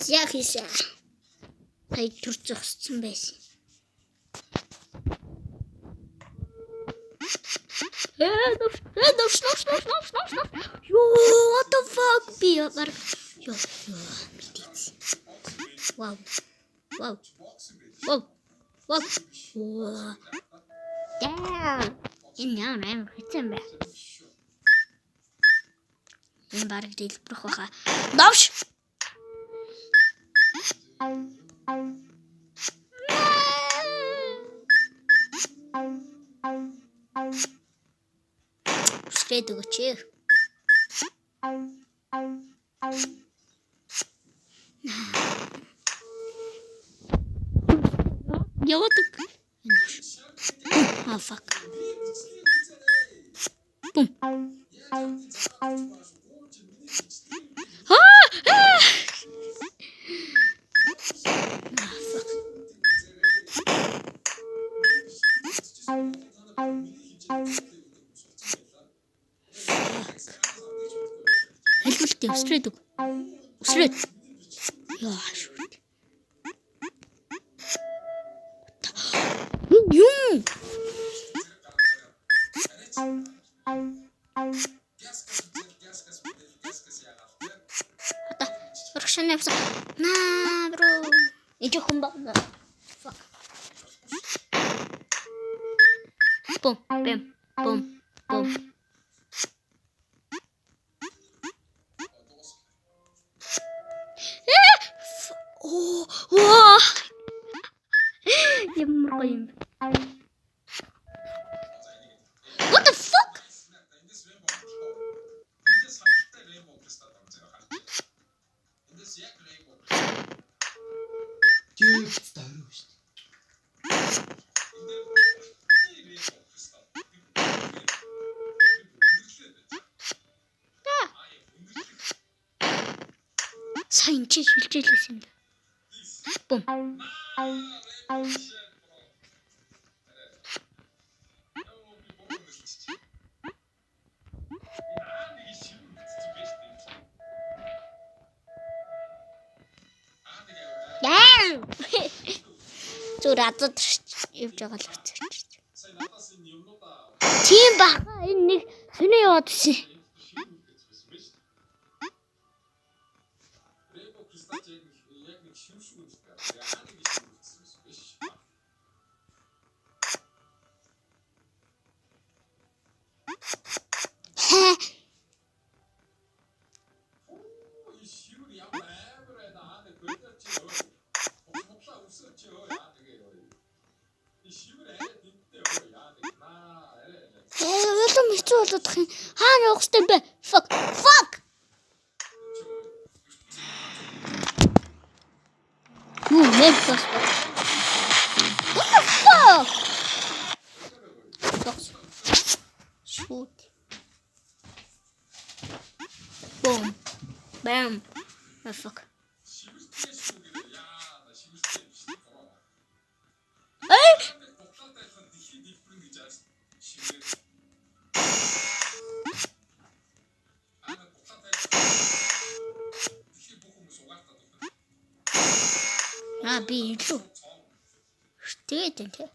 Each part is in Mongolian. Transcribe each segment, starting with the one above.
Яг хийсэн. Тай төр зогссон байсан. Yo, what the fuck? Би баг ёо мэдээч. Wow. Damn. Энэ ямар хэцэн бэ? Энэ баг дэлбэрэх баха. Давш. Стрейт өгөөч. Яваад. Ah, fuck. Boom. Straight. Yeah, shoot. Yum. Russian episode. Nah, bro. Itu kumbang. Fuck. Boom, bam, boom, boom. Oh, wow. What the fuck? Сайн чи шилжүүлээс юм. Бум. Яа. Зураад явж байгаа л үцэрч. Тийм баха энэ нэг сонио яваад чи. Хаана явах юм бэ? Fuck. What the fuck? Shoot. Boom. Bam. Oh fuck. Hey! Би илүү. Тэгээд энэ.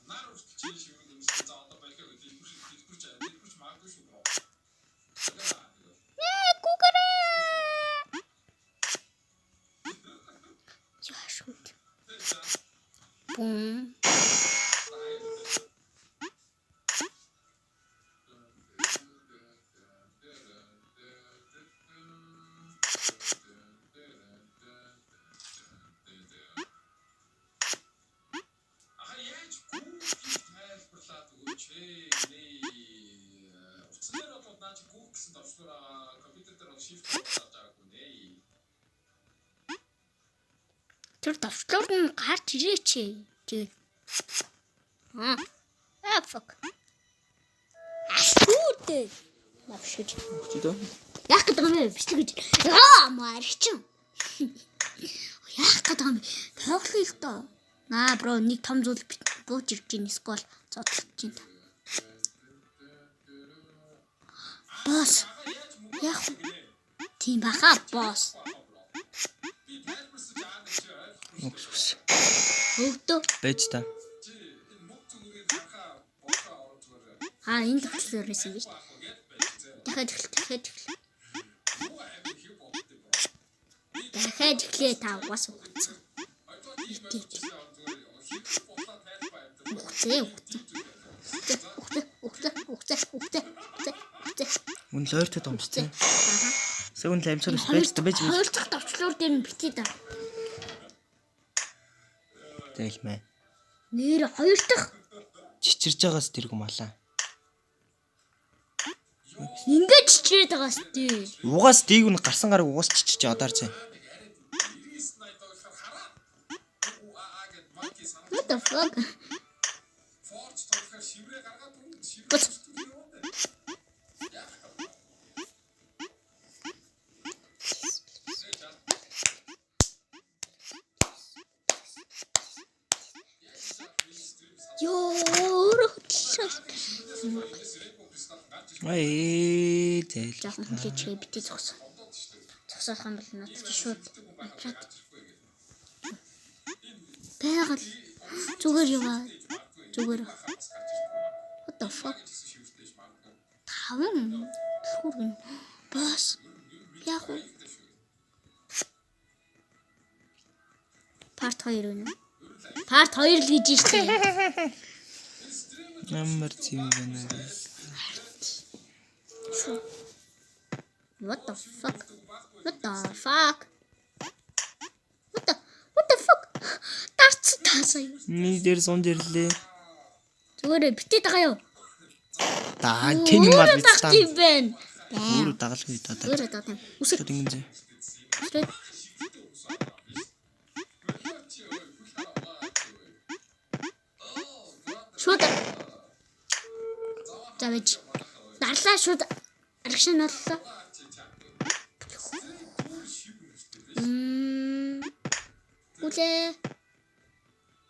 Boom. Тэр давчлуур нь гарч ирээч. Тэгээд. Fuck. Ашгүй. Навшиж. Яг гэдэг юм бичлэг гэж. Марчин. Яг гэдэг юм. Тоглох тоо. Бро нэг том зүйл бууж ирж ийн скол зодлож ийн. Босс. Яг тийм баха босс. Өвдөө. Байж та. Энэ төвчлөөр байсан гэж. Дахиад эхлэе та угаас угацсан. Ухтаа. Мөн л ойртод өмстэй. Сэгүн лаймсаар байж. Хоёр дахь төвчлөөр дээр нь битээ да. Тэгэлмэ. Нэр хоёр дахь Чичирж байгаас тэрг юм алаа. ингээд чичрээд байгаа сте. Угаас дийг нь гарсан гараг угаас чичирч одаарч. What the fuck? Тэл. Жаахан хүлээчгээ битээ зогсоо. Зогсоох юм бол надад шууд апрат. Байгаль зүгээр яваа. Зүгээр. What the fuck? Таван хүргэн. Бас. Яг уу. Part 2 үнэ. Part 2 л гэж штэ. Number 2 гэнэ. What the fuck? What the fuck? Тарц таасаа юу? Миний дээр сон дэрлээ. Зүгээр битээ дагаа юу? Даа тэний мал битээ. Тийм байна. Өөрөө дагалгүй даа. Өөрөө дагаа. Үсэг. Тэнгэн зэ. Шууд. Завж. Дарлаа шууд. Аргашин боллоо.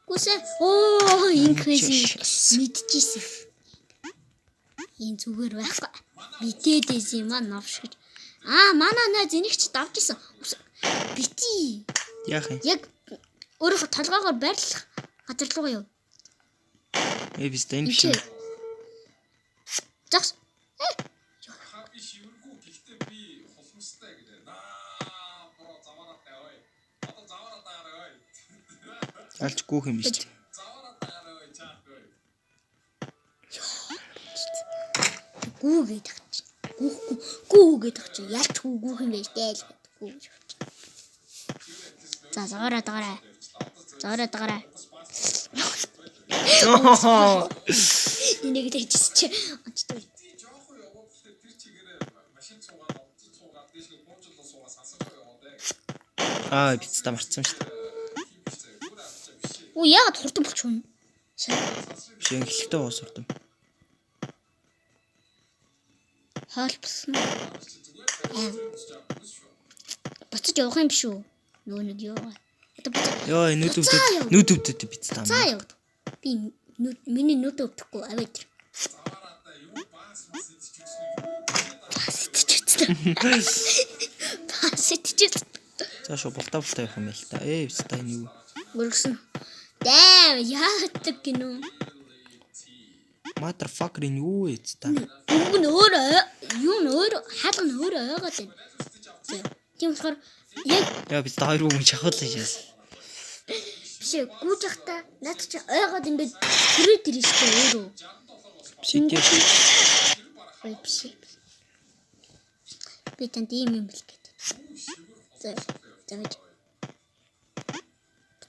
Гүсээ. Оо, инквизи мэдчихсэн. Энэ зүгээр байхгүй. Битээдээс юм аа навш гэж. Манай нөө зэнэгч давж исэн. Бити. Яах юм? Яг өөрөө толгоогоор байрлах газар руу юу? Биз дээ энэ биш. Загс. Алч гүүх юм биш. Гүүгээд тагч. Гүүгээд тагч. Ялч гүүх юм биш дээл. За зоороо. Энийг дэжсэн чи. Очтой. Биц та марцсан шүү дээ. Яагаад хурдан болчихвол? Биш эхлэхдээ уус хурдан. Хаалбсан. Буцаж явах юм биш үү? Нөө нэг яваа. Йоо нүд өвдөд биц та. За яв. Би миний нүд өвдөхгүй аваад. Паситч. Цаашаа бултаа явах юм байл та. Биц та энэ юу? Гөргсөн. Дэм яадаг гинөө. Motherfucker энэ юу вэ та? Юу нөөрэ хаалга нөөрэ ойгаад байна. Тийм болохоор яа бид та хоёр хүн шахуулж шээс. Биш гүйж явахдаа наад чи ойгаад ингээд хүрээд ирэн штэ өөрөө. Биш тийм. Биш. Би танд ийм юм бэл гээд. За.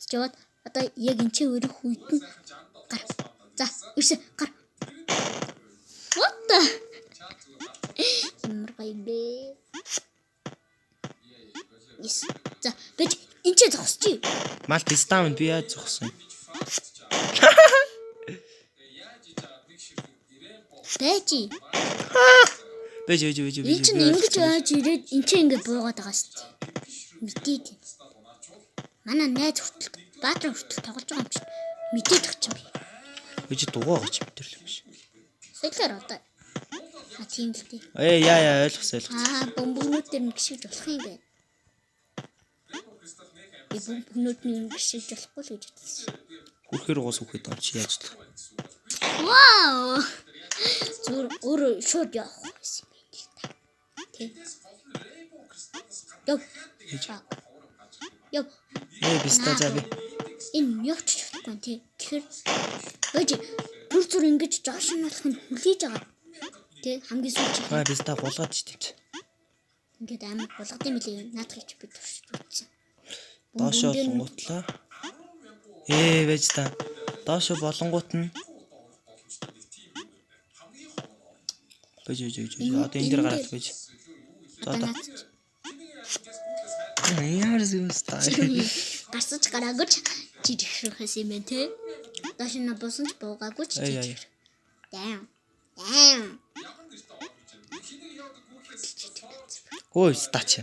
Жоод одоо яг энэ чи өрөх үед нь гар. За, ирсэн гар. What the? Ямар гоё бэ? Yes. За, бэж энэ чи зогсчих. Мал пистамын би яаж зогсон? Бэж. Бэж. Энэ чи ингэж яаж ирээд энэ чи ингэ буугаад байгаа шүү дээ. Мэдээд. Манай найз хүртэл баатар хүртэл тоглож байгаа юм чи. Мэдээд тах чинь. Бэж дугаа гооч мэтэрлээ биш. Сэглэр одоо. Тийм л тий. Яа ойлгосон. Бомбонууд дээр гიშгэж болох юм бэ? Бүгнүүд нь ингэж болохгүй л гэж бодсон. Хүрхээр уус үхээд байгаа чи яаж л. Вау. Зүр өөр шууд явах байсан юм байна л та. Тэ. Яв. Биста заби. Энэ явчих чадахгүй тий. Тэгэхээр өөж зүр ингэж жоош нь болох нь хүлээж байгаа. Тэ хамгийн сүүлч. Биста булгаад ч тийм. Ингээд амар булгад юм лээ. Наадах чи бид турш үзсэн. Доошоо болонгуутлаа. Вэж та. Доошоо болонгуут нь. Бэж. Одоо энэ дэр гараад бэж. За одоо. Яар зүста. Гарсаж гараагч жижигшрэхээс юм бэ те. Доош нь босон ч буугаагүй ч жижиг. Даам. Ой, стач.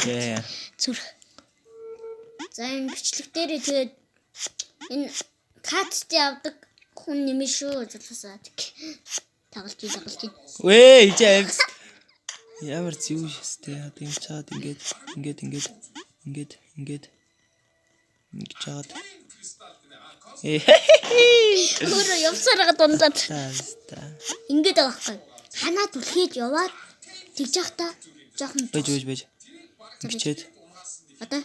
Яа. Зүр. За энэ бичлэг дээр тэгээд энэ катт явдаг хүн нэмээ шүү залуусаа. Тагалж. Вэ, ижээ. Ямар зүв шээ. Одоо юм чаад ингэж жаад. Өөрөө явсараа дундаад. Ингээд байгаа байхгүй. Ханаад үлхээж яваад тэгж явах та жоохон бэж. Бичээд. Одоо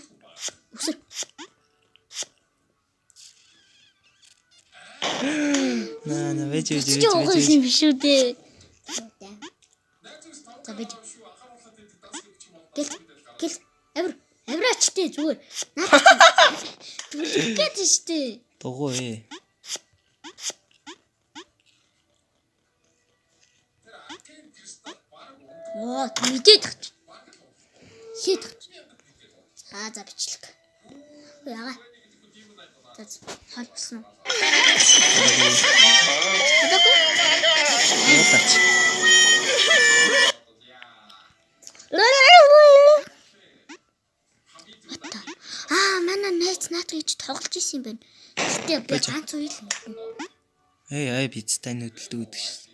өсөр. Наа бэж. Чи угаас юм биш үү дээ. За бэж. Гэл. Авраачтэй зүгээр. Наад. Түлхээд штэ. Дугуй. Мэдээд тагч. Хий тагч. За бичлэг. Яага. За халбсан уу? Манай найз наад гэж тоглож исэн юм байна. Гэтэ би ганц уу л мэднэ. Бицтай хөдөлдөг гэдэг шээ.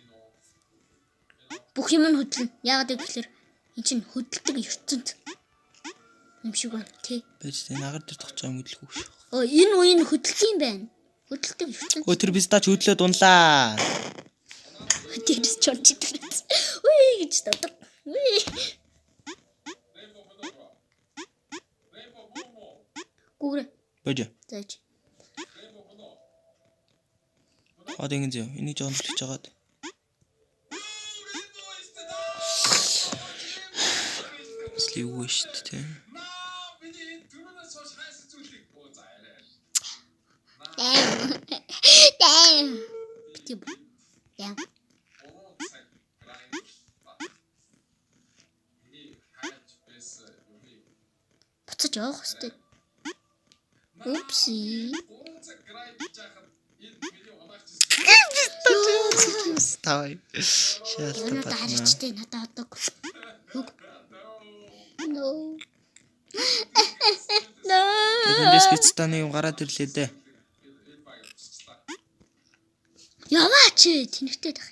Бүх юм нь хөдлөн. Яагаад гэвэл эн чинь хөдөлдөг ертөнд юм шиг байна тий. Бэж нагар дээр тогтож байгаа хөдлөх үү. Энэ үеийн хөдөлдөг юм байна. Хөдөлдөг ертөнд. Тэр бистач хөдлөө дунлаа. Тэрс чорч идэх. Үе гэж тав. Үе. Гүрэ. Бэж. Зааж. Одоо ингэ зөө. Энийг жоон төлөж жагаад. Слив шүү дээ. Дэм. Битүү. Дэм. Буцаж явах хэвээр. Упси. Ставай. Шаалтан надад харичтэй надад одоо хөг. No. Тэндээс бицтаны юм гараад ирлээ дээ. Яваач тэнхтэй тах.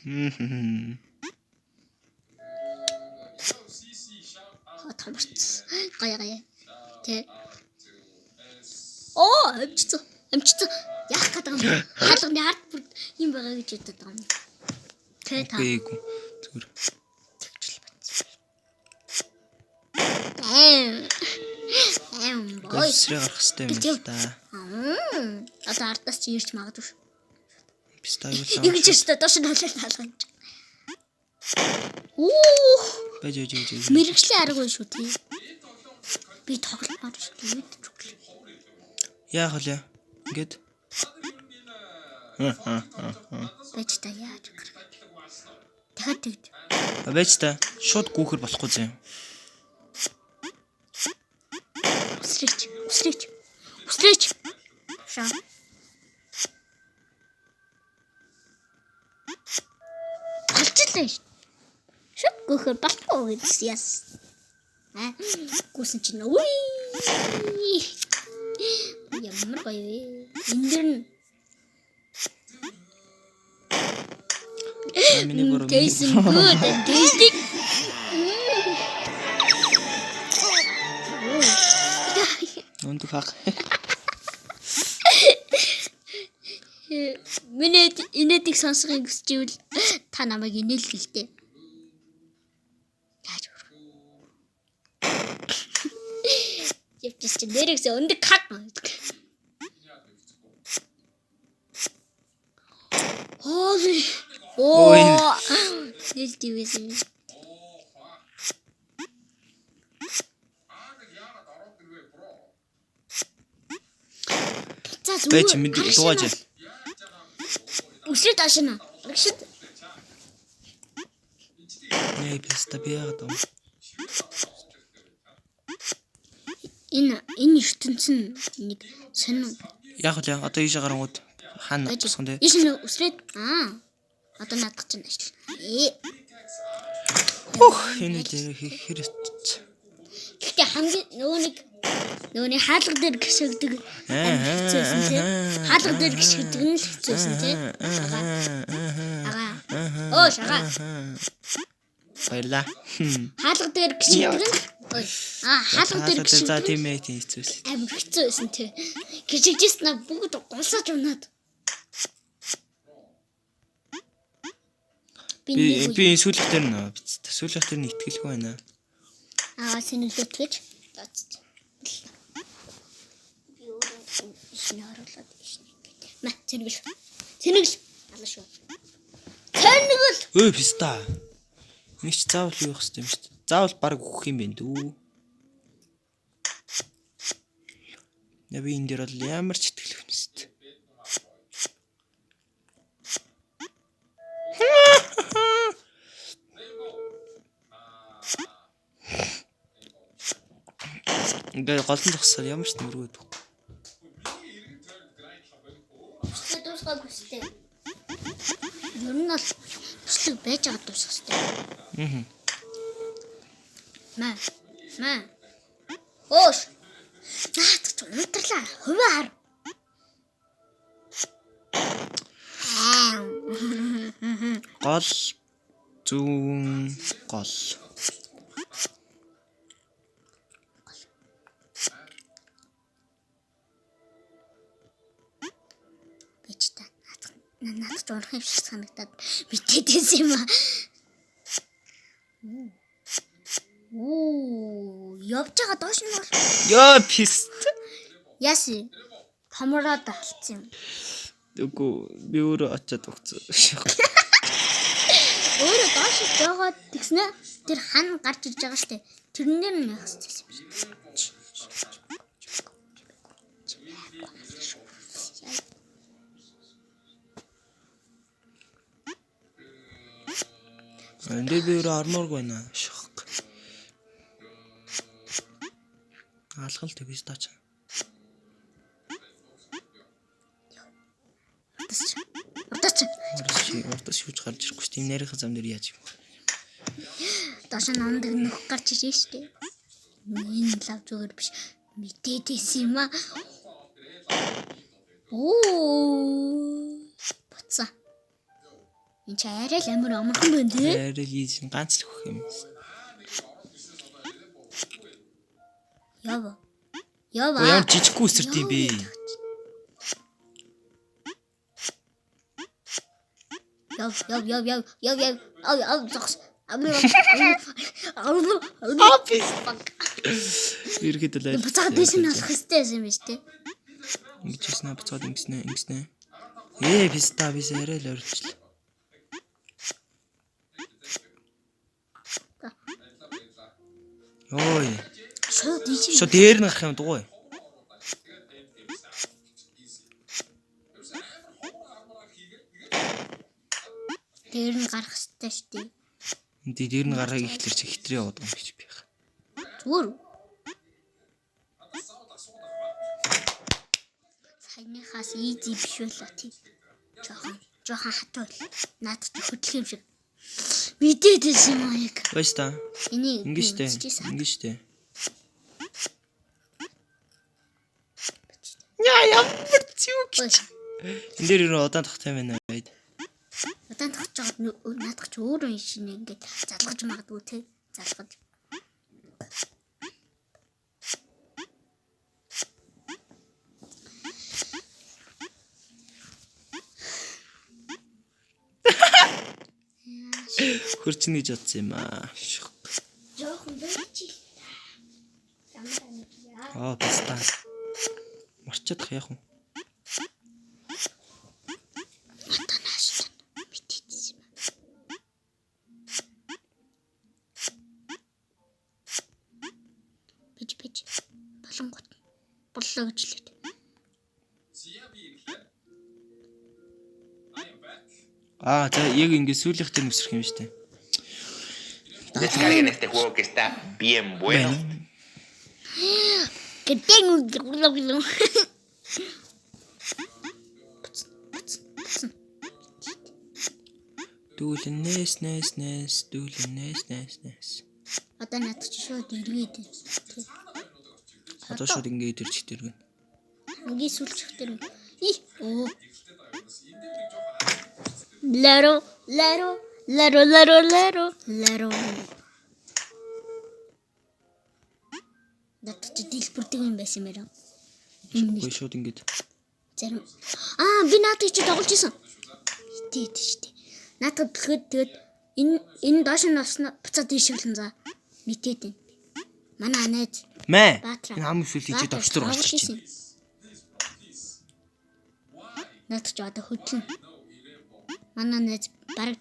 Тамарц. Гая. Тэ. Амчцсан. Яах гээд байгаа юм. Хаалганы ард бүр юм байгаа гэж бодод байгаа юм. Тэ та. Гээгүй. Зүгээр. Тэгжл бацсан. Бой. Сэрэг гарах хэрэгтэй юм да. Одоо ардаас чи ирч магадгүй шүү. Бистай юу саа. Ингэж өстө доош нь халаад хаалгаж. Бэж. Мэргэжлийн арга шүү тий. Би тогломоор шүү. Яах вэ? Ингээд. Бэж та яаж гэр. Дахиад тэгж. Бэж та шууд гүүхэр болохгүй зэ. Усрич. Шаа. Алчлаа шүү. Шууд гүүхэр болохгүй гэсэн яс. Гүсэн чинь үе. Ямар гоё вэ? Эндэр Миний бороо. Tasting good and tasty. баг. Миний инээдийг сонсохыг хүсчихвэл та намайг инээлгэй л дээ. Яаж өөр. Явчих чи нэрээс өндөг хаг. Оо. Нэлтивээс юм. Бэч мэдээ дугааж. Үсрээд ашина. Агшид. Nee, писта биагаад юм. Энэ ертөнцийн нэг сонин. Яг л одоо ийш гарангууд хаана босгон дээ. Иш нь үсрээд одоо наадах чинь ажил. Энэ дээр хэрэгт. Гэхдээ хамгийн нөгөөний хаалга дээр гисгдэг хэцүүсэн тий. Хаалга дээр гисгдэг нь л хэцүүсэн тий. Ага. Оо шага. Баярлаа. Хаалга дээр гисгдэг нь хаалга дээр гисгдэг. За тийм ээ тийм хэцүүсэн. Амар хэцүүсэн тий. Гисгжсэн на бүгд гулсаж унаад. Би сүүлхтэр нөө бицтэй. Сүүлхтэр нь итгэлгүй байна. Сэнэлт гэж. Би өөрөө ишний харуулаад ишний. Мэ Цэнэгэл. Алла шүү. Цэнэгэл. Өө писта. Энийг ч заавал юу явах хэрэгтэй юм шүү дээ. Заавал баг өгөх юм бэ дүү. Би энэ дээр бол ямар ч итгэлгүй юм шүү дээ. Ингээ голон зогсоод ямар ч нэргүй дүү. Дуусгаагүй өстэй. Ер нь бол өстэй байж байгаа дуусах өстэй. Маа. Өөш. Наад ч унтарлаа. Хуваа хар. Гол зүүн гол. Надад орох юм шиг санагдаад мэдээдээс юм аа. Явж байгаа доош нь бол. Ёо пист. Яси. Томроод алдсан юм. Үгүй би өөрөө очиад өгцөө. Өөрөө доош жоод тэгснэ. Тэр хан гарч ирж байгаа штэ. Тэрнээр нь яах гэсэн юм шиг. Эндээ би өөрөө арморг байна. Шок. Алхал төгс таач. Урдас шүүж гарч ирэхгүй шүү дээ. Энэ нарийнхан зам дээр яаж юм бэ? Доош намдаг нөх гарч ирж штэ. Энэ лав зүгээр биш. Мэдээдээс юм аа. Буцаа. Энд ч арай л амар амархан байна тий. Арай л ийж ганц л өгөх юм. Ява. Яа жижиггүй үсэрд юм бэ? Яв. Зогс. Ирэхэд л айл. Буцаад дэсэн алах хэвтэй юм биш тий. Ингэжсэн буцаад ингэснэ. Писта бис арай л орилчлаа. Ой. Шо дээр нь гарах юм дугуй. Дээр нь гарах хэрэгтэй шүү дээ. Энд дээр нь гарахыг ихлэр чи хитрээ яваад юм гэж би яах. Зүгээр. Саяныхаас easy биш байлаа тий. Жохон хатвал. Наад чи хөдлөх юм шиг. Мэдээдээс юм аа яг. Баяж та. Энийг Ингэжтэй. Ямар зүг. Энд дээр юу удаан тахтай байна байд. Удаан тахж жоод наадах ч өөрөө шинэ ингээд залгаж магадгүй те. Залгаж. Хөрчин гэж бодсон юм аа. Жохон бэлчи. Аа писта. Марччих яах вэ? Атанаш. Битээсэн юм. Бич. Болонгот. Боллоо гэж лээ. Аа за яг ингэ сүүлийнхтэй нүсрэх юм штэ. Descarguen este juego que está bien bueno. Que tengo Дүүлнэс. Одоо над чи шууд иргээд. Одоо шууд ингэ ирчих тэр гэн. Ингээ сүлжих тэр. Оо. Ларо. Над чи дэлбэрдэг юм байсан мэрэ. Гүй шууд ингэ. Зарим. Би наадыг чи тоглож исэн. Итэт штэ. Наадад бэлгэд тэгээд энэ доош нь буцаад ишгэлэн за. Митэд энэ. Манай анаад. Мэ. Баатра. Энэ ам сүлийг чи товчлоор гарч ирж байна. Наад чи одоо хөдлөн. Манай наад бараг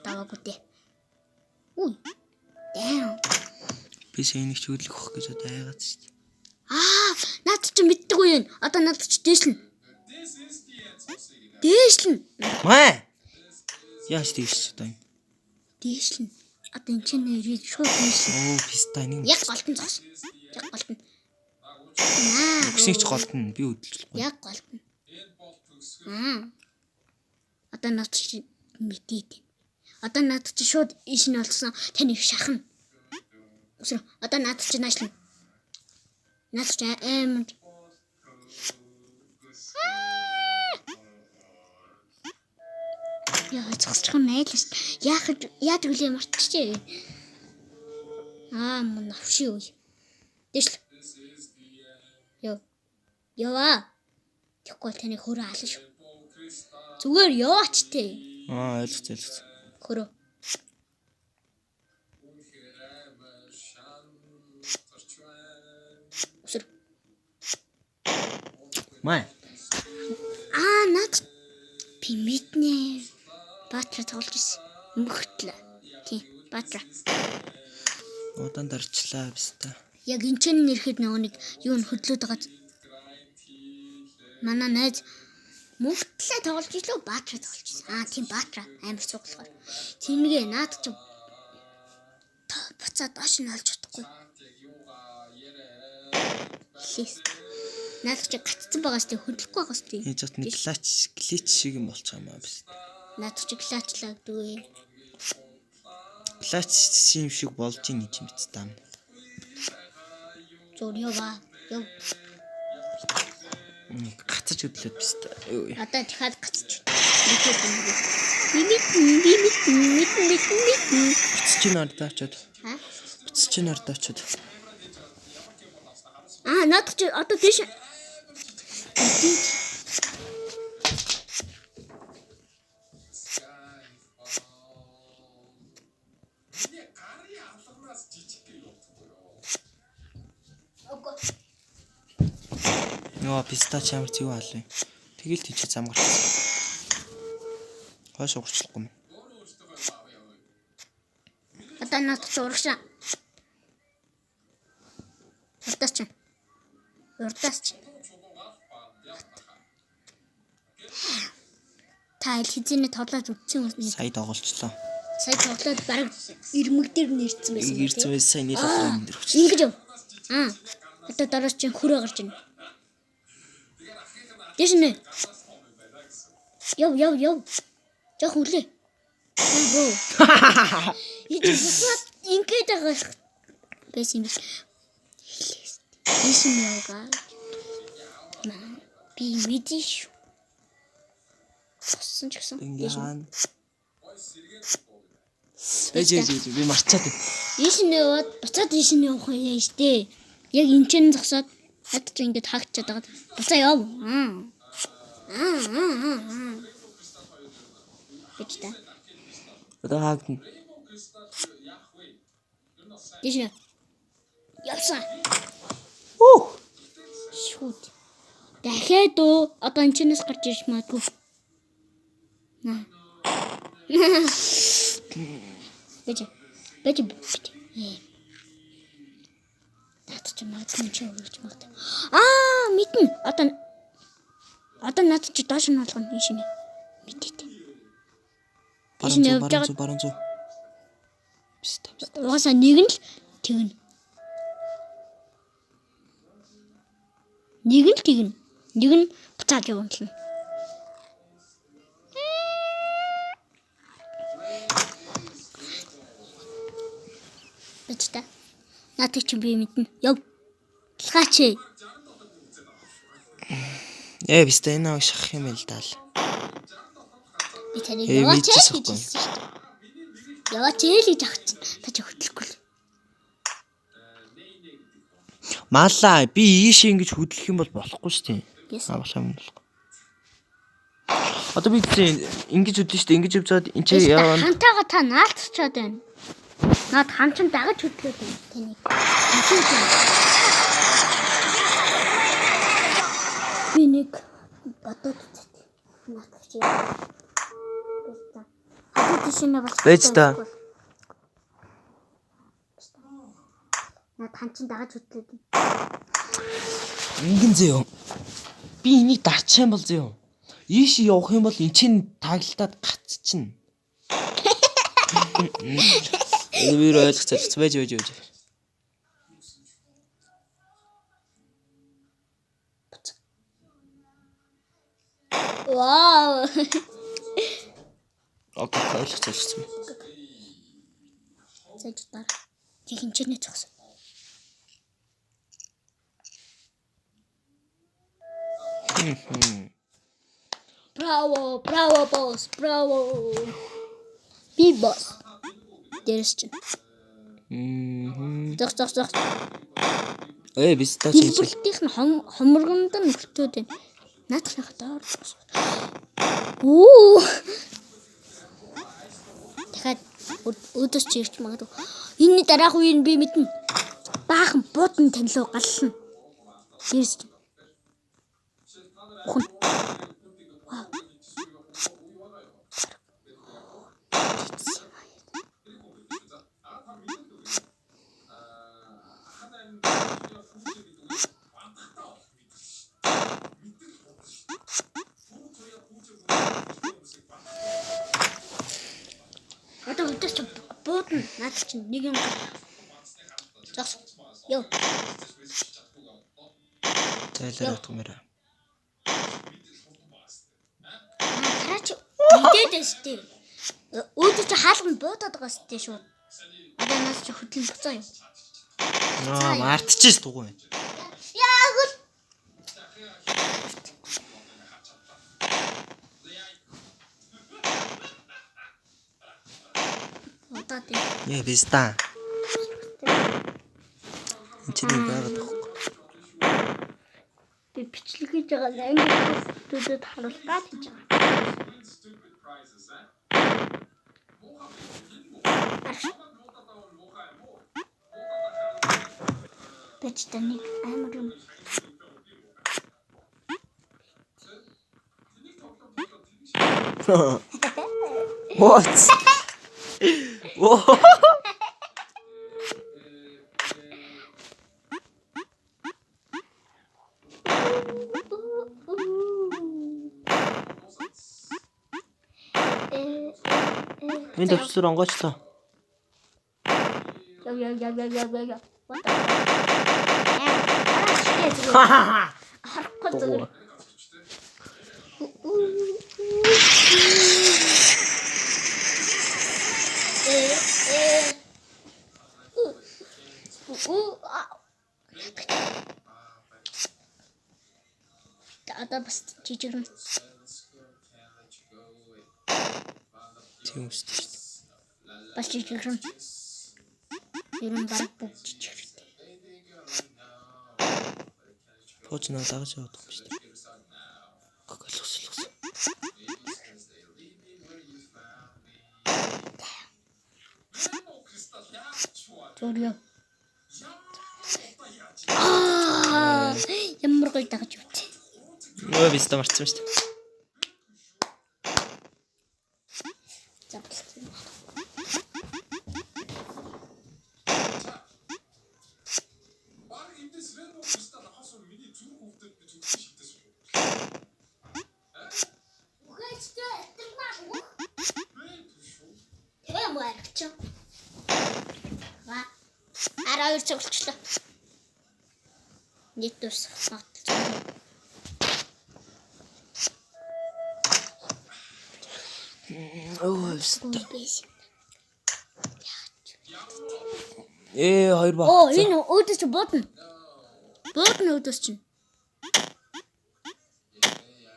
даваагүй дээ. Үй. Damn. Би саяны ч хөдлөх өгөх гэж одоо айгаад шүү дээ. Наад чи мэддэг үе. Одоо наад чи дээшлэн. Мэ. Яаш тийш одоо. Дээшлэн. Одоо энэ чинь ирээд шууд дээшлэн. Оо писта нэг. Яг голтон зогс. Яг голтон. Гүшигч голтон би хөдөлж байна. Яг голтон. Одоо наад чи мэдээд. Одоо наад чи шууд иш нь олсон таныг шахна. Өсрөө. Одоо наад чи наашлан. Наад чи эмд. Яа цогсчих юм найлс. Яад үлээ мартчихжээ. Мөн авши юу. Дэшл. Яа. Тэгэхгүй таны хөрөө ална шүү. Зүгээр яваач те. Ойлгоц. Хөрөө. Өсөр. Мэ. Наад би мэднэ. Баатра тоглож ирсэн. Мөхтлээ. Тий, баатра. Удаан дарчлаа биста. Яг энэ ч нэрэхэд нэг юу н хөдлөөд байгаа. Манай найз мөхтлээ тоглож ирлээ, баатра тоглож ирсэн. Тийм баатра амар цуглахаар. Тимгээ наад чи буцаад доош нь олж чадахгүй. Лис. Наад чи гацсан байгаа сте хөдлөхгүй байгаа сте. Яаж ч нэг глич шиг юм болчих юм аа биста. Наад чи глачлаа гэдэг. Глач юм шиг болж ийн гэж мэдтээ. Зур ява. Гацаж хөдлөөд биста. Одоо дахиад гацч. Буцаж ин ордоочод. Буцаж ин ордоочод. Наад чи одоо тийш. Нөө пистач ямар зэв аалаа. Тэгэл тийч зам гарчихсан. Хойш урчлахгүй юм. Одоо наад чи урагшаа. Урдаас чи. Тайл хизээний тоглоод үтсэн юм. Сая тоглолцлоо. Сая тоглоод бараг ирмэг дээр нэрсэн байсан. Ирсэн байсан саяны тоглоом дээр хүч. Ингэж яв. Одоо дараа чи хөрөө гарч ийн. Дэш нэ. Яв. Жох үлээ. Бөө. Идэлсэт ингээд байгаа байсан юм биш. Ишин яага. Би мэдиш. Соссон ч гэсэн. Яан. Ээжээ би марчаад. Ишин яваад буцаад ишин явах юм яа штэ. Яг энэ ч зогсоод хад ч ингээд хаагчаад байгаа. Буцаа яв. Бичтэй. Одоо хаагдана. Диш нэ. Явсан. Оо. Шүүд. Дахиад оо одоо энэ чинээс гарч ирж магадгүй. Наа. Бэж. Наад чи магадгүй ч өгч магадгүй. Мэднэ. Одоо наад чи доош нь болгоно энэ шинэ. Мэдээ. Баруун зүү. Угаасаа нэг нь л тэгнэ. Нэг нь буцаад явуулна. Бачта. Наатыг чи би мэднэ. Яв. Лгаач. Бистэ энэ авах шахах юм л даа. Би таныг яваач гэж хэлсэн шүү дээ. Яваач л гэж ахчих. Та ч хөдлөхгүй л. Малаа би ийшээ ингэж хөдлөх юм бол болохгүй шүү дээ. Болох юм болохгүй. Одоо би ингэж хөдлөн шүү дээ. Ингэж явцаад энэ чи яваа. Хантайгаа та наалтчаад байна. Наад хамчин дагаж хөдлөөд байна таныг. Би нэг бодоод үзээ. Наадах чи. Хатад шинэ бас. Бэж та. Наад хамчин дагаж хөдлөөд байна. Ингэн зөө. Би энийг дарчих юм бол зөө. Ийш явах юм бол эн чин таглалтаад гацчихна. Би ойлгоцсон байж. Вау. Окей, ойлгоцсон. Зэж дараа. Чи хинчэнэ цогсон. Браво, boss, браво. Би босс. Дээрс чинь. Зогс. Бистэ чи. Бүлтийнх нь хоморгонд нь өртөөд байна. Наадахныхаа доор. Оо. Дахиад өдөөс чи ирч магадгүй. Энэний дараах үеийг би мэднэ. Баахан буудан танилуу галлна. Дээрс чинь. Вау. Одоо өдөөс чи буудна. Наад чинь нэг юм. Зогс. Йоо. Зайлраад гомёр. Тараач мэдээд өстэй. Өөдөө чи хаалганд буудаад байгаа өстэй шүү. Одоо наас чи хөдлөн буцаа юм. Мартчихс дугуй. Яаг л. Одоо тийм. Бистэ. Энд чинь байгаад байхгүй. Би бичлэг хийж байгаа англи төдөд харуулгаад хийж байгаа. Бэчтэник амар юм. What? Whoa. Энд өвчтөр онгоочлоо. Яа. What the? Харахгүй зүгээр. Одоо бас жижигэн. Тийм үстэй. Бас жижигэн. Ерөн баг бүгд жижигэн. Пооч наа лагаж яваад байгаа юм шүү дээ. Гогоолос. Төө Зурья. Ямар гоё дагаж үт. Өө биста марцсан шүү дээ. За болчихсон. Араа үрч болчихлоо. Нийт дурс магталцсан. Өө биста. Бэс. Хоёр баг. Оо энэ өөдөөс чи бодно. Бодно өөдөөс чи.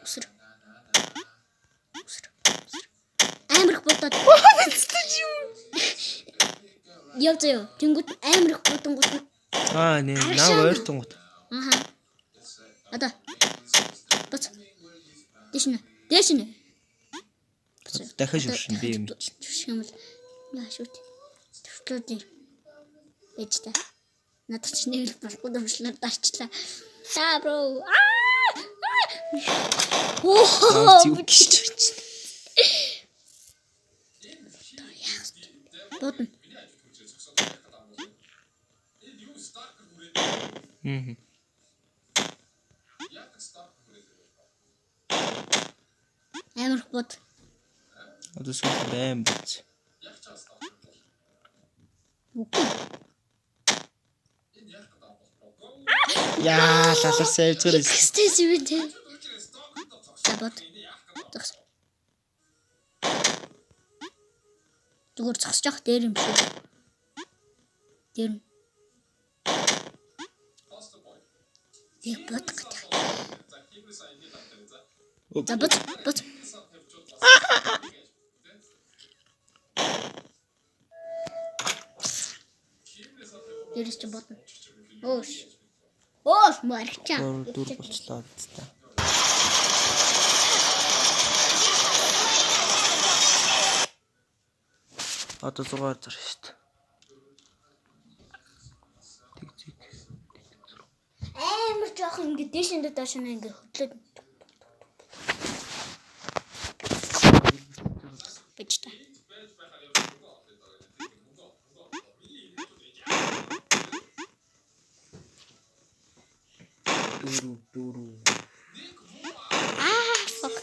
Өсөр. Амар их бодоод. Явзаа. Тэнгүүд амар их бодонгууд. Аа нэ наа ойртонгууд. Аха. Ада. Бац. Дэшнэ. Дахиж өршин би юм. Шимэл. Яашгүй. Төвтлүүд. Ээжтэй. Надад ч нэг л болохгүй дэмжлэр дарчлаа. За бро. Оо. Бодно. Амар бод. Одоо сүүл бэм бод. Яа, лалар сайвцгаарс. Стэйс үт. Сабот. Зогс. Зүгээр зогсож явах дээр юм шиг. Дээр. Яг бод гэдэг. За бод. Дээрс чи бодно. Оош марчаа. Дүр болчлоо та. Одоо 6 зар шүү дээ. Тэг. Амар жоох ингэ дэшиндээ доош нь ингэ хөдлөөд. Бичта. Дуру. Fuck.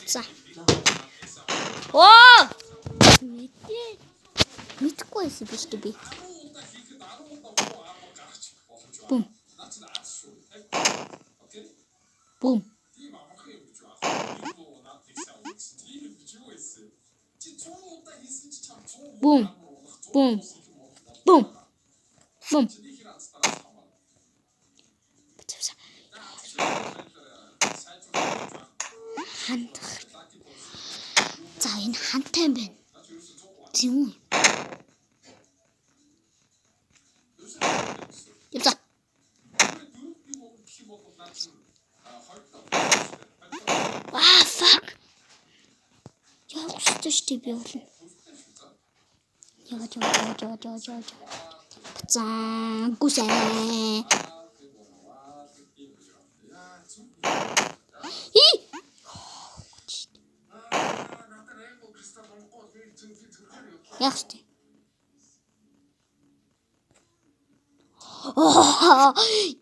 За. Оо! Мэдгүй байсан биш би. Бум. Бум. Бум. Бум. Бум. Бум. Хантах. За энэ хантай юм байна. Зүүн. Явза. Fuck. Явах ёстой би болно. Яваа. Бацаа гүсээ. Яах вэ?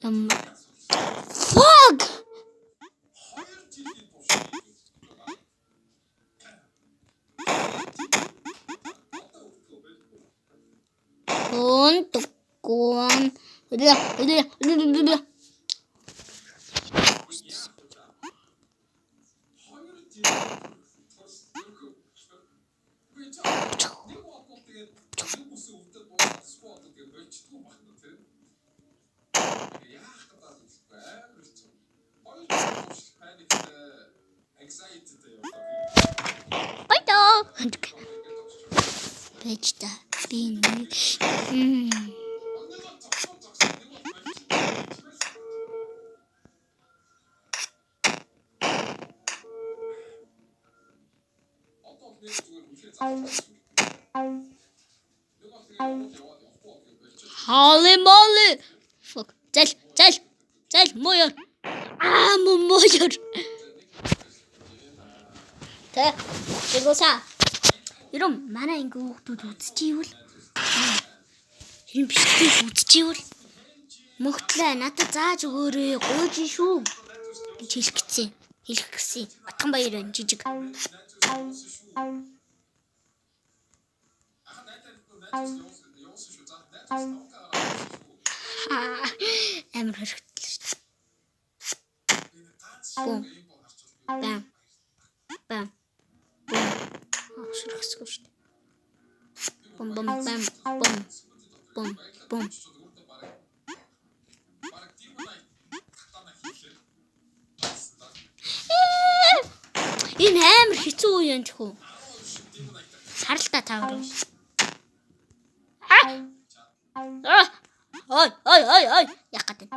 Ямар. Fuck. Гон. Бэжта би Holy moly. Fuck. Зал моёр. Моёр. Тэ чигөөсаа. Ерөн манай ингээ хүүхдүүд үзчихийвэл. Хэрэг бичлэг үзчихийвэл. Мөхтлээ надад зааж өгөөрэй. Гуйж шүү. гэж хэлэх гэсэн. Батганбаяр байна жижиг. Амар хэрэгтэй шүү дээ. Бум. Бам. Бам. Ширхсгүй шүү дээ. Бум бум бам бум. Бум бум. Энэ амар хэцүү үе юм тэхүү. Саралта тавар. Ой. Яг гэдэг.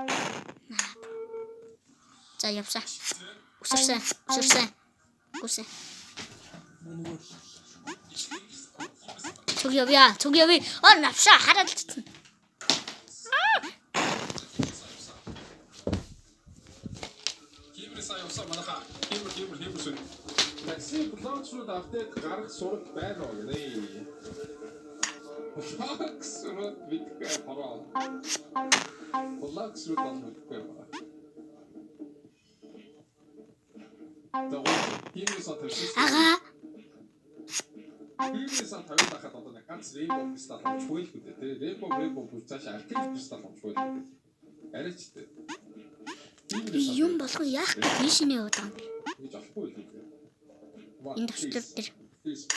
За явсаа. Үсэрсэн. Гүсэ. Цуг явъя. Навшаа харалцсан. Химрээсаа явсаа манайха химэр сүн. Такси блогчрууд автыг гарах сурах байна уу гэнэ. Блогчрууд бидгээ хараа. Блогчрууд бидгээ хараа. Ага. Химрээсаа тавьж байхад одоо нэг ганц рейнбоу кристалл авч хөөхгүй дээ. Рейнбоу бүр цааш альтик кристалл авч хөөхгүй дээ. Арайчтай. Юм болгон яах гэж тийшээ яваад байгаа юм. Гэж авахгүй л дээ. Энэ төвчдөр дээр. Please.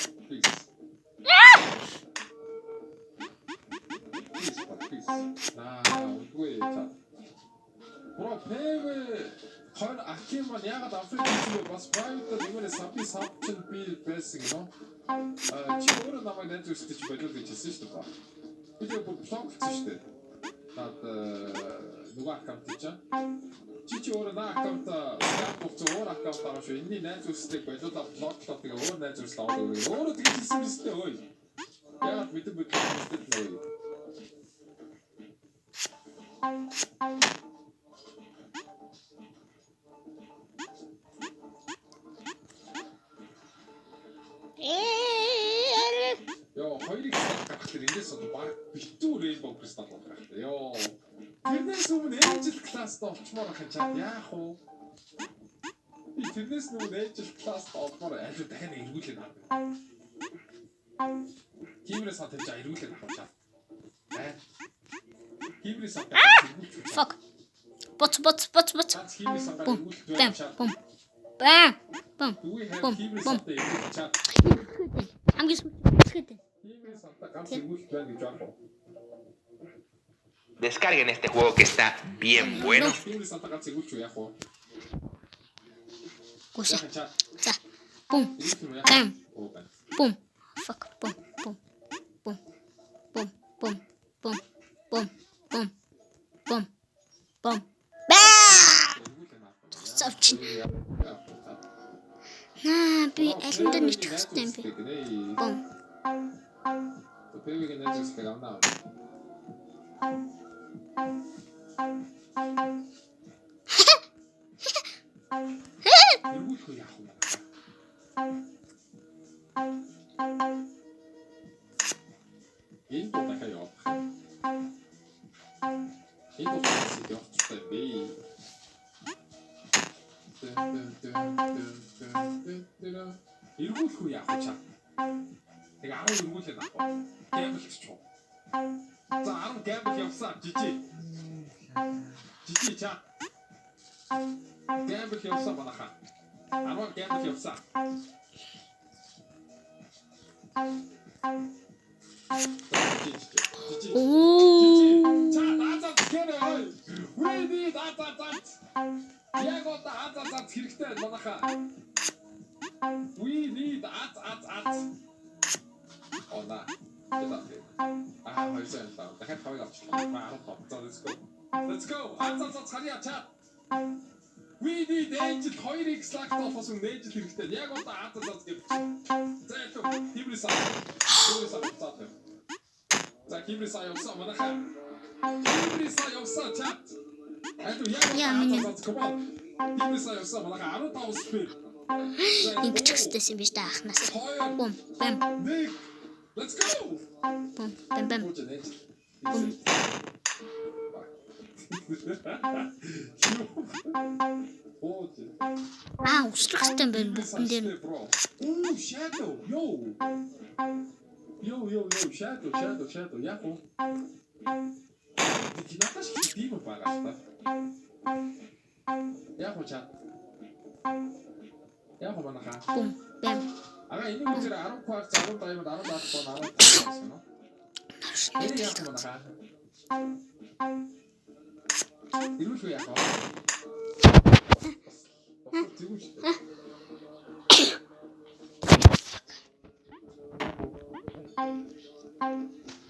Үгүй та. Пропэвэ хон ахиман ягаад Африкт бас private нэмэрэ subscription bill байсан гэнэ. Чи өөрөө намайг найз үстэж болов гэж хэлсэн шүү дээ. Би яг блоклсон шүү дээ. Таад нөгөө аккаунт чинь чи өөрөө на аккаунт өөр аккаунт авах шүү. Энэний найз үстэг болоо блоклоо тэгээ өөр найз үстэг аваад өгөө. Өөрөө тэгж хэлсэн юм шүү дээ. Ой. Яагаад бид үстэй нөө. Яа, хоёрыг гаргах тэр эндээс одоо баг битүү рейнбоу кристалл гаргах та. Яа. Тэрнээс өмнө Angel class-д олчмоор ахын чад яах вэ? Би тэрнээс өмнө Angel class-д олчмоор аль дахин эргүүлээд авах. Химрээс хатаж эргүүлээд авах чад. Химрээс хатаж эргүүлчих. Fuck. Боц. Химрээс хатаж эргүүлчих чад. Бум. Химрээс хатаж эргүүлчих чад. Хамгийн сүлд. Химрээс хатаж ганц эргүүлэх байх гэж байна. Descarguen este juego que está bien bueno. Химрээс хатаж ганц эргүүлчих яах вэ? Гүшээ. За. Бум. Бам. Бум. Fuck. Бум. Завчин. Би алинда нэгтгэх хэрэгтэй юм би. Бум. Тэвэг нэг зүйл авнаа. Юу яах вэ? Энэ тохиол яа. Энэ тохиол явчихсан би. Иргүүлэх үү яах вэ чам? Тэгээ 10 иргүүлээд авах. Гэмбэлч ч юу? За 10 гэмбэл явсан жижи чам. Гэмбэл явсан банаха. 10 гэмбэл явсан. Оо. За наазад гэрээ. Үений наазад. Яг одоо азазад хэрэгтэй банаха. We need az. Она. Хайсан таа. Дахиад хавыг авчлаа. Let's go. Az цария чат. Миний дэнжил 2x лаг толгоос нь нээж хэрэгтэй. Яг одоо ааталаад гэж. За ito хибрисаа. За хибрисаа явсан манайхаа. Хибрисаа явсан чат. Ito яг одоо ааталаад команд. Хибрисаа явсан манайхаа 15 спид. Ингэчих хэвчээсэн биш та ахнаас. Бум бам. Let's go. Бум бам бам. Бум. Услах хэвчээ байна бүгдэн дээр. Ooh, shadow. Yo, shadow. Яг уу. Чи надаас тийм байгаа шүү дээ. Яг уу чат. Яг уу манайхаа. Бум бам. Ага энэ мөр 10 кварц 10 даймонд 17 бон 15 гэсэн үү? Энэ яг уу манайхаа. Ирүүл яах вэ?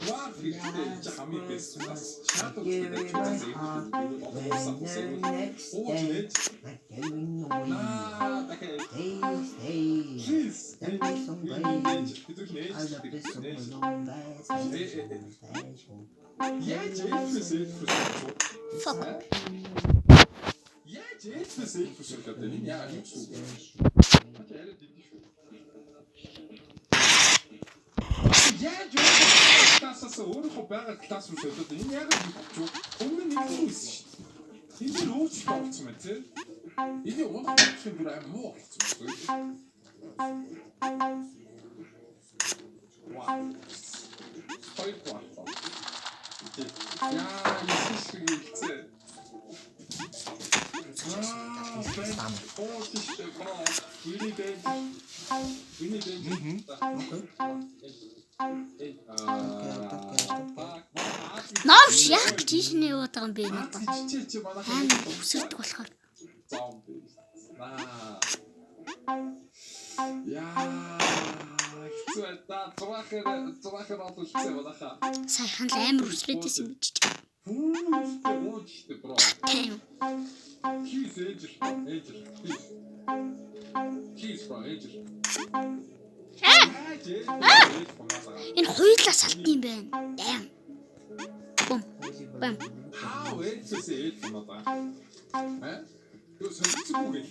Вау, фигтэй чамиг байсан. Шатуу гэдэг чинь Fuck. Яаж ээжсээ хэлсэн гэдэг нь яа юм шүү. Яаж классаас өөрөө байгаа класс руу шилжээд энэ яг юм шүү. Өмнө нь нэг юм байсан шүү. Энэ нь ууч тавцсан мэ тий. Энэ унах гэсэн бүр аим муу болсон шүү. Вау. Хоёр кварт. Яа, энэ шиг хэлцээ. Нааш яг тийшний яваад байгаа юм бэ надад. Аа үсэрдэг болохоор. Сайхан л амар үсрээдсэн юм чи. Энэ хоёулаа салт юм байна. Дэм. Бум. Бам. Хаа ээжсээ ээж юм аа. Юу сонирхчихгүй гэж.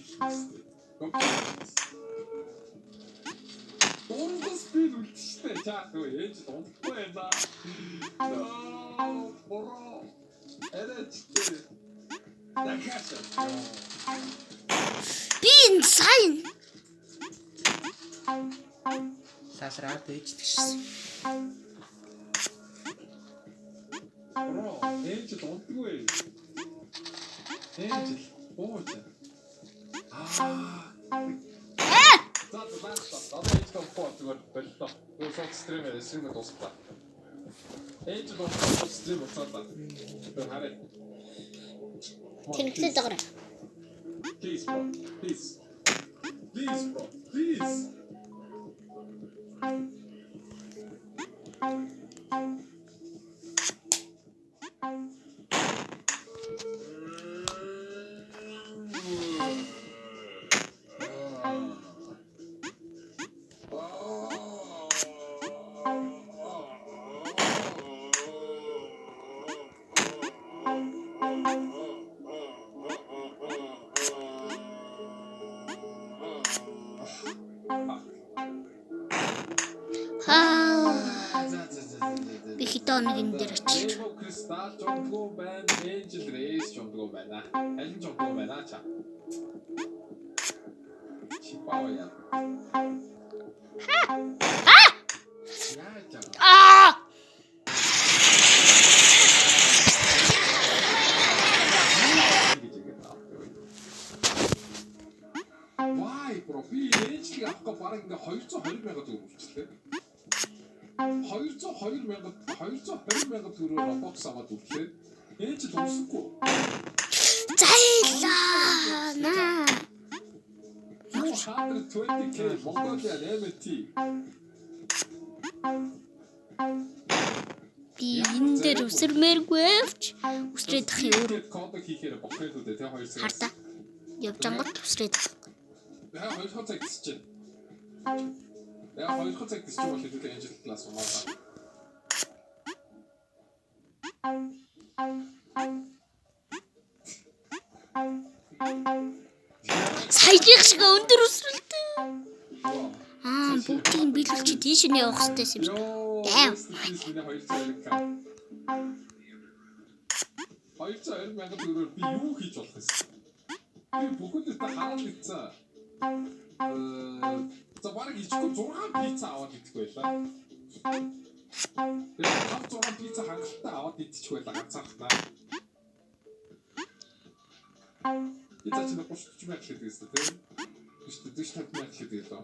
Оргос бид үлдчихтэй чаа ээж дундахгүй байна. Боро. Эрэчтэй. Дахиад. Би энэ сайн. Сасраад ээждэгшсэн. Боро, ээж дундахгүй. Ээж ууж. Одоо ээж дундахгүй зүгээр боллоо. Юу сот стримээр дуусгав. Ээж дундахгүй стрим уцаалаа. Хараа. Тэнхлээ даграа. Please, bro. Please. Please, bro. Please. Би хитаа нэг энэ дээр очиж. Кристал жомдгоо байна, Angel Race жомдгоо байна. Аль нь жомдгоо байна чаа. Чипаа яа. Why bro? Би Angel-ийг авахгүй бараг ингээ 220 мянга төгрөг болчихлоо. 220 мянга төгрөг Roblox аваад үлдээ. Ээж л усахгүй. Зайлаа наа. 120k Mongolia MT. Би энэ дээр үсэрмээргүй авч үсрээд ах юм. Код хийхээр бохрээд үү те 2 сая. Хартаа. явж ангат тусрээд. Яа 2 цаг гэсэн чинь. Яа 2 цаг гэсэн чинь бол хэдүүлээ Angel класс унаа. Саяных шиг өндөр өсрэлтэй. Бүгдийг биелүүлчих тийш нь явах хэрэгтэй юм шиг. Даам. Хоёр цаа 20,000 төгрөгөөр би юу хийж болох вэ? Би бүхэнд та хараад ийцээ. За бараг ичгүй 6 пицца аваад идэх байлаа. Тэгээд 5-6 пицца хангалттай аваад идчих байлаа ганцаархнаа. Пицца чинь 30,000 хэлдэг тийм. Биш 40,000 хэлдэг лөө.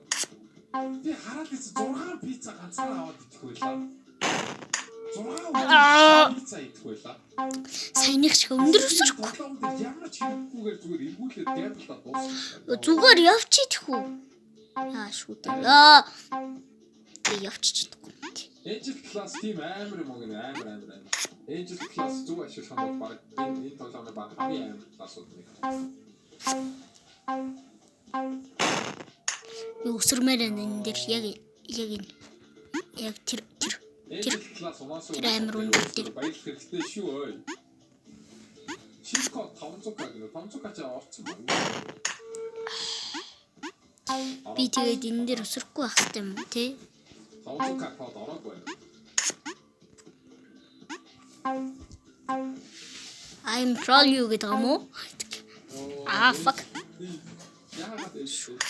Би хараад ийцээ 6 пицца ганцаар аваад идэх байлаа. 6 пицца идэх байлаа. Саяных шиг өндөр өсрөхгүй. Ямар ч хэрэггүйгээр зүгээр эргүүлээд гайвлаа дуусна. Зүгээр явчих үү? Яа шүү дээ. Би явчих чадахгүй. Angel class team амар юм уу гэнэ амар. Angel class зүг ашиглах нь баг энэ тоглоомын баг хамгийн амар классууд нэг. Юу өсөрмээр энэ дээр яг тэр Angel class унаасаа амар үнэтэй. баялах хэрэгтэй шүү ой. Чико 500 гэнэ 500 ч орцсон баг. Би тэгээд энэ дээр өсөхгүй байх хэрэгтэй юм тий? 500 код ороогүй. I'm proud you гэдэг юм уу? Fuck. Яагаад энэ шүү.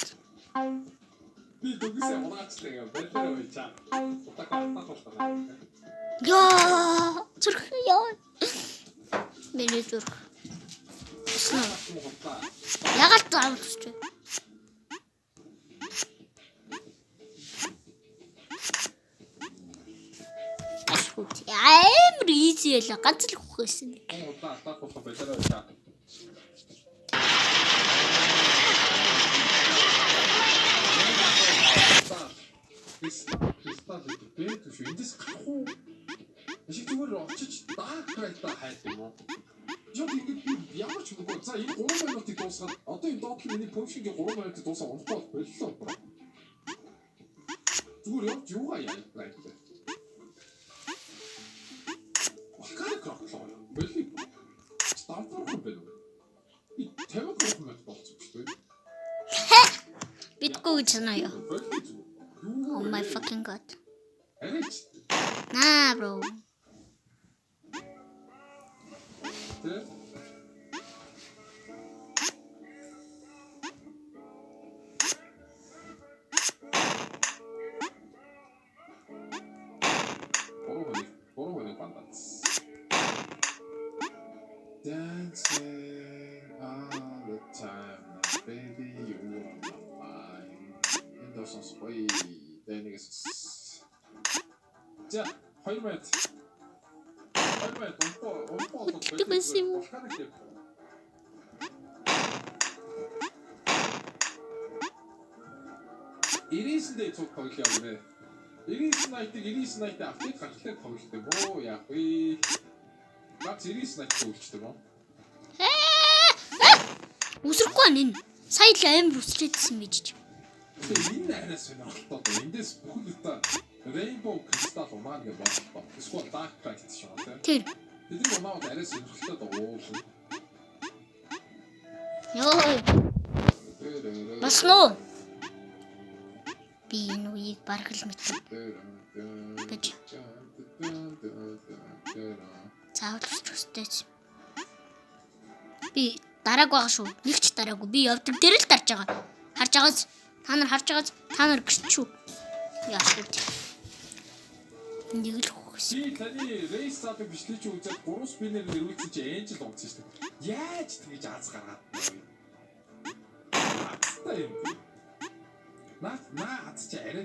Би дүгсээ унаачлаа бэлэр байчаа. Утаа. Яа, зүрх яа. Миний зүрх. Ягаад таавч? Амар easy л ганц л хөөхсэн. Утаа бэлэр байчаа. Эндээс гарах. Ашиг зүгээр очиж даахрайтаа хайх юм уу? Яг ингэ ямар ч үгүй. За энэ 3 минутыг дуусгаад одоо энэ доотлын миний пункшингийн 3 минутыг дуусаад унахгүй боллоо бро. Зүгээр явж юугаа яа гэх. Ахаа краклоо. Бэлий. Стампрох юм бэ? Би 50 минут болчихсон шүү дээ. Битгүй гэж санаа яа. Oh my fucking god. Арич. Nah, bro. Тэ. Бороо бандаас. Dancing all the time, baby, you are my mind. Энэ дэс сой дэнэгс. За, 2 минут. 2 минут унпоо. Тэгэсэм. Ирээсэндээ цуг тоглоё гэнэ. 99 90 апдейт гаргалтай тоглолтой боо яах вэ? Наац 99 үлчтэй боо. Үсрэхгүй нэ. Сая л амар үсрэжсэн мэж. Энэ арай сонирхолтой. Эндээс бүхэл өтө Rainbow Crystal унаа гэж бодлоо. Эсвэл Dark Practice шүү дээ. Тэр. Бидний унаад арай сонирхолтой доо. Йоо. Бас нөө. Би энэ үеийг бараг л мэдсэн. Гэж. Заавал өсрөхтэй. Би дарааг байгаа шүү. Нэг ч дараагүй. Би явдаг дээр л дарж байгаа. Харж байгааз. Та нар харж байгааз. Та нар гэрчүү. Яах вэ? Нэг л хөөхс. Би таны race статыг бичлэж үзээд 3 спиннер нэрүүлсэн чи Angel унцсан шүү дээ. Яаж тэгэж аз гаргаад байна вэ? Наа аз чи арай